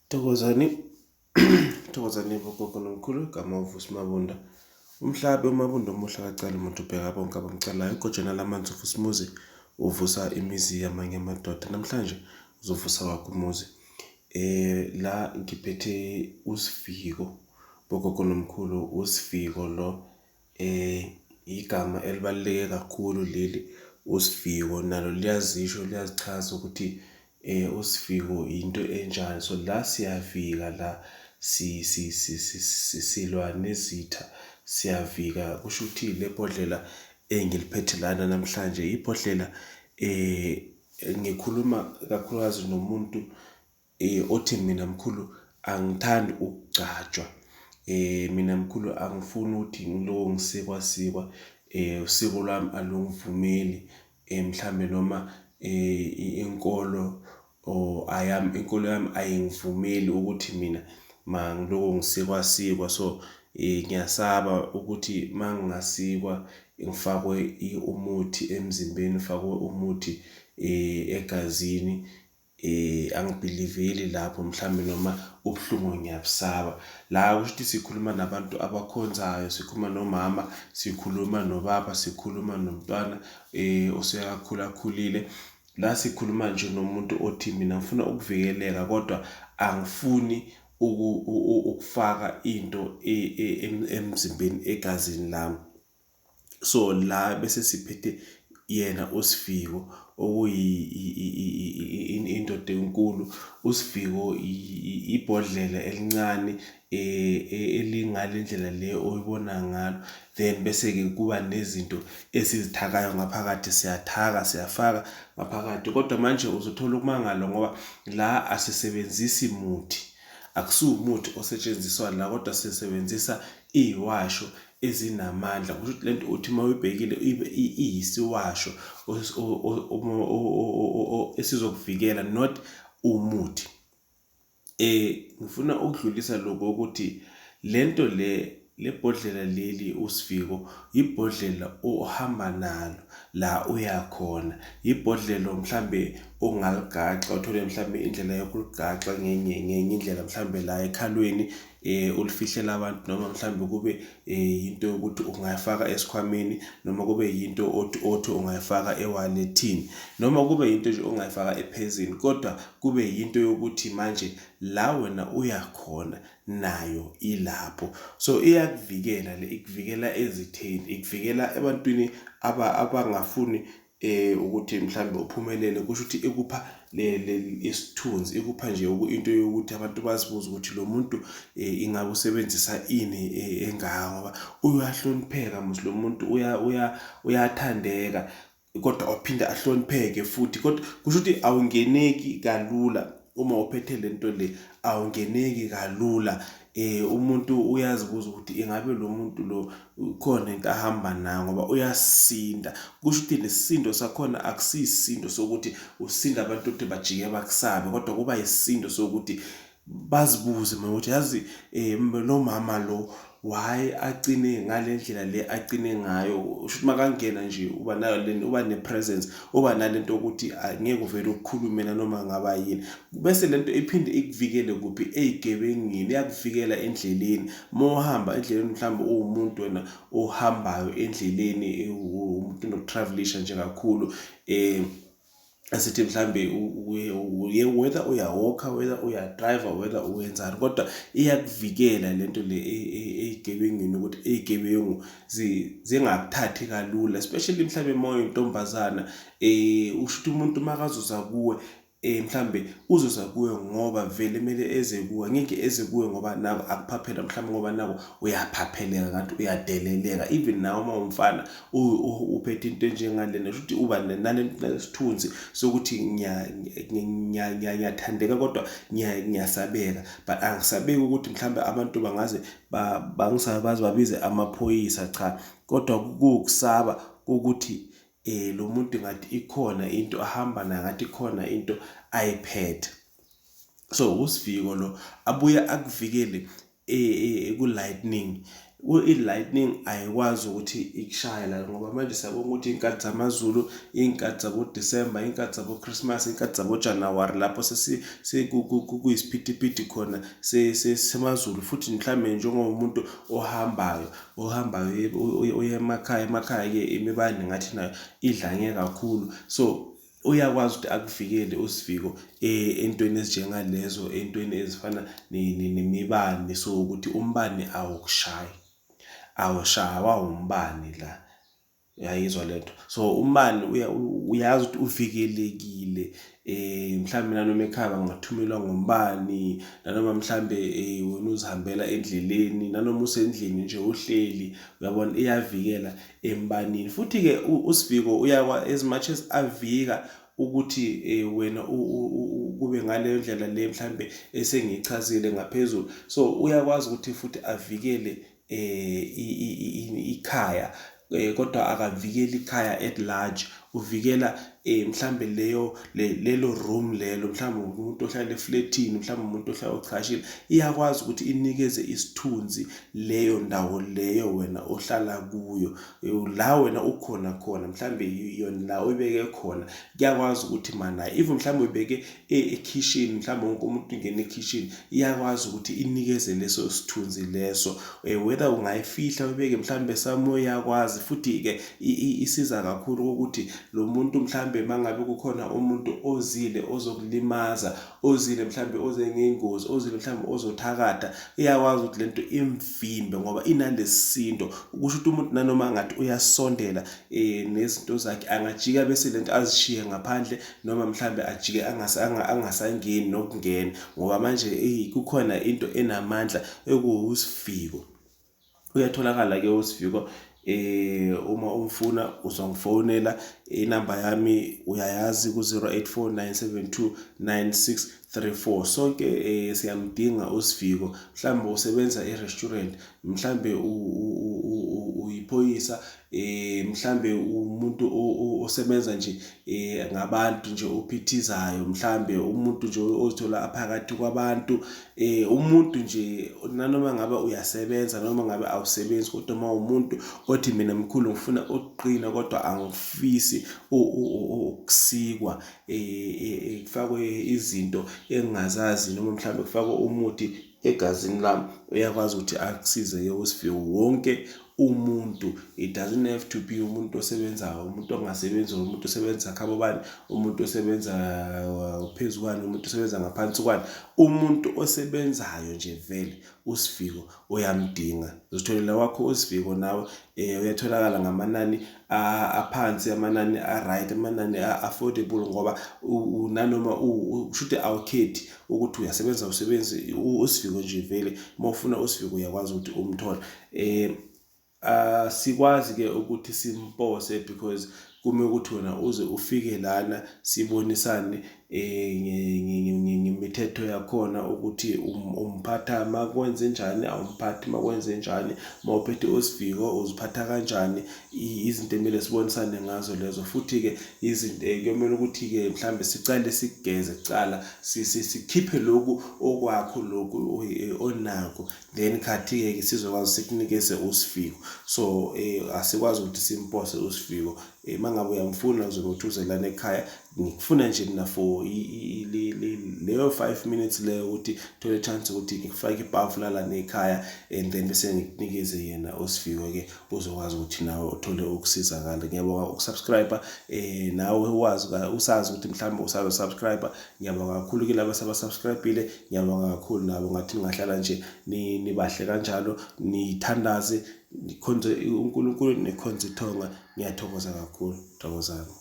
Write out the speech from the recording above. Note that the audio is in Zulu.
Thokozani, Thokozani bogogo nomkhulu, igama uVusi Mabunda. Umhlabe uMabunda omuhle akacala umuntu ubheka bonke abamcalayo. Igojana lamanzi uVusi Muzi uvusa imizi yamanye amadoda. Namhlanje uzovusa wakho umuzi. La ngiphethe uSiviko, bogogo nomkhulu. uSiviko lo igama elibaluleke kakhulu leli. uSiviko nalo liyazisho, liyazichaza ukuthi uSiviko into enjani. So la siyavika, la silwa nezitha, siyavika. Kusho ukuthi le bhodlela engiliphethe lana namhlanje ibhodlela ngikhuluma kakhulukazi nomuntu othi mina mkhulu angithandi ukugcatshwa. Mina mkhulu angifuni ukuthi ngilo ngisikwa usiko lwami alungivumeli mhlambe noma inkolo inkolo yami ayingivumeli ukuthi mina mangiloko ngisikwa. So ngiyasaba ukuthi mangingasikwa ngifakwe umuthi emzimbeni, ngifakwe umuthi egazini. Angibhiliveli lapho mhlambe noma ubuhlungu ngiyabusaba. La kusho ukuthi sikhuluma nabantu abakhonzayo, sikhuluma nomama, sikhuluma nobaba, sikhuluma nomntwana osekakhulakhulile. La sikhuluma nje nomuntu othi mina ngifuna ukuvikeleka kodwa angifuni ukufaka into emzimbeni, egazini lami. So la bese siphethe yena uSiviko indoda enkulu. uSiviko ibhodlela elincane elingale ndlela le oyibona ngalo. Then bese-ke kuba nezinto esizithakayo ngaphakathi, siyathaka, siyafaka ngaphakathi. Kodwa manje uzothola ukumangala ngoba la asisebenzisi muthi, akusiwumuthi osetshenziswa la, kodwa sisebenzisa iwasho ezinamandla. Kusho ukuthi lento uthi mawuyibhekile iyisiwasho esizokuvikela, not umuthi. Ngifuna ukudlulisa lokho ukuthi lento le bhodlela leli uSiviko ibhodlela ohamba nalo la uyakhona. Ibhodlela mhlambe ongaligaxa, uthole mhlambe indlela yokuligaxa ngenye indlela, mhlambe la ekhalweni ulifihlela abantu, noma mhlambe kube into yokuthi ungayifaka esikhwameni, noma kube yinto othi ungayifaka ewalethini, noma kube yinto nje ongayifaka ephezini, kodwa kube yinto yokuthi manje la wena uyakhona nayo ilapho. So iyakuvikela le, ikuvikela ezitheni, ikuvikela ebantwini abangafuni ukuthi mhlambe uphumelele. Kusho ukuthi ikupha isithunzi, ikupha nje into yokuthi abantu bazibuza ukuthi lo muntu ingabe usebenzisa ini engaka, ngoba uyahlonipheka lo muntu, uyathandeka, kodwa waphinda ahlonipheke futhi. Kodwa kusho ukuthi awungeneki kalula uma uphethe lento le, awungeneki kalula. Umuntu uyazibuza ukuthi ingabe lo muntu lo khona into ahamba nayo, ngoba uyasinda. Kusho ukuthi nesisindo sakhona akusisindo sokuthi usinda abantu ukuthi bajike bakusabe, kodwa kuba isisindo sokuthi bazibuze ukuthi yazi lo mama lo why agcine ngale ndlela le agcine ngayo. Usho ukuthi makangena nje uba nayo uba ne-presence, uba nalento yokuthi angeke uvele ukukhulume noma ngaba yini. Bese lento iphinde ikuvikele kuphi? Ey'gebengini, iyakuvikela endleleni. Mawuhamba endleleni mhlambe uwumuntu wena ohambayo endleleni, umuntu onokutravelisha nje kakhulu, asithi mhlambe whether uyawalka, whether uyadrive, whether uwenzani, kodwa iyakuvikela lento le ey'gebengini, ukuthi iy'gebengu zingakuthathi kalula, especially mhlambe mawuyintombazana. Usho ukuthi umuntu makazoza kuwe mhlambe uzoza kuwe ngoba vele kumele eze kuwe, ngeke eze kuwe ngoba nako akuphaphela, mhlambe ngoba nako uyaphapheleka, kanti uyadeleleka. Even nawe uma umfana uphethe into enjengalena, kusho ukuthi uba nalesithunzi sokuthi ngiyathandeka kodwa ngiyasabeka. But angisabeki ukuthi mhlambe abantu bangaze baze babize amaphoyisa, cha, kodwa kukusaba ukuthi lo muntu ngathi ikhona into ahamba nayo, ngathi ikhona into ayiphethe. So uSiviko lo abuye akuvikele ku-lightning. i-lightning ayikwazi ukuthi ikushaye la, ngoba manje siyabona ukuthi iy'nkathi zamaZulu, iy'nkathi zabo-December, iy'nkathi zabo-Christmas, iy'nkathi zabo-January lapho kuyisiphithiphithi khona semaZulu, futhi mhlawumbe njengomuntu ohambayo uye emakhaya-ke imibani ngathi nayo idlange kakhulu. So uyakwazi ukuthi akuvikele uSiviko entweni ezinjengalezo, entweni ezifana nemibani. So ukuthi umbani awushaywa umbani la, uyayizwa lento. So umbani uyazi ukuthi uvikelekile mhlawumbe nanoma ekhaya bangathumelwa ngombani, nanoma mhlawumbe wena uzihambela endleleni, nanoma usendlini nje uhleli, uyabona iyavikela embanini. Futhi-ke uSiviko as much as avika ukuthi wena kube ngaleyo ndlela le mhlawumbe esengiyichazile ngaphezulu, so uyakwazi ukuthi futhi avikele ikhaya, kodwa akavikeli ikhaya at large. Uvikela mhlawumbe lelo room lelo, mhlawumbe umuntu ohlala efletini, mhlawumbe umuntu ohlala ochashile, iyakwazi ukuthi inikeze isithunzi leyo ndawo leyo wena ohlala kuyo, la wena ukhona mhlawumbe yona la uyibeke khona, kuyakwazi ukuthi mana even mhlawumbe uyibeke ekitchen, mhlawumbe wonke umuntu ungena ekitchen, iyakwazi ukuthi inikeze leso sithunzi leso, whether ungayifihla uyibeke mhlawumbe somewhere, iyakwazi futhi-ke isiza kakhulu ukuthi lo muntu mhlawumbe mangabe kukhona umuntu ozile ozokulimaza, ozile mhlawumbe oze ngey'ngozi, ozile mhlawumbe ozothakatha, iyakwazi ukuthi lento imvimbe ngoba inalesindo, ukusho ukuthi umuntu nanoma ngathi uyasondela nezinto zakhe angajika bese lento azishiye ngaphandle, noma mhlawumbe ajike angasangeni nokungena, ngoba manje kukhona into enamandla ekuwuSiviko. Uyatholakala-ke uSiviko. Uma umfuna uzongifonela, inamba yami uyayazi ku-084 972 9634. Sonke siyamdinga uSiviko. Mhlawumbe usebenza e-restaurant, mhlawumbe uyiphoyisa, mhlawumbe umuntu osebenza nje ngabantu nje ophithizayo, mhlawumbe umuntu nje ozithola aphakathi kwabantu, umuntu nje nanoma ngabe uyasebenza noma ngabe awusebenzi, kodwa uma umuntu othi mina mkhulu ngifuna ukuqina kodwa angifisi ukusikwa, kufakwe izinto engingazazi, noma mhlawumbe kufakwe umuthi egazini lami, uyakwazi ukuthi akusize-ke uSiviko. Wonke umuntu, it doesn't have to be umuntu osebenzayo, umuntu ongasebenzi, umuntu osebenza khabo bani, umuntu osebenza phezu kwani, umuntu osebenza ngaphansi kwani, umuntu osebenzayo nje vele uSiviko uyamdinga. Uzitholela wakho uSiviko nawe, uyatholakala ngamanani aphansi, amanani a-right, amanani a-affordable, ngoba nanoma ushuthi awukhethi ukuthi uyasebenza usebenzi, uSiviko nje vele. Uma ufuna uSiviko uyakwazi ukuthi umthole. Sikwazi-ke ukuthi simpose because kume ukuthi wena uze ufike lana sibonisane ngemithetho yakhona ukuthi umphatha makwenze njani, awumphathi makwenze njani, mawuphethe uSiviko uziphatha kanjani, izinto emele sibonisane ngazo lezo. Futhi-ke izinto kuyomele ukuthi-ke mhlawumbe sicale sigeze kucala, sikhiphe lokhu okwakho, lokhu onakho, then khathi-ke sizokwazi sikunikeze uSiviko. So asikwazi ukuthi simpose uSiviko. Mangabe uyamfuna uzokuthuzelana ekhaya, ngikufuna nje mina for leyo 5 minutes leyo ukuthi thole chance ukuthi ngikufake ibhavu lana ekhaya, and then bese ngikunikeze yena uSiviko-ke uzokwazi ukuthi nawe uthole ukusizakala. Ngiyabonga ukusubscribe, nawe usazi ukuthi mhlawumbe usazosubscribe. Ngiyabonga kakhulu kilabo abasubscribile, ngiyabonga kakhulu nabo ngathi ningahlala nje nibahle kanjalo, nithandaze, nikhonze uNkulunkulu, nikhonze ithonga. Ngiyathokoza kakhulu, thokozani.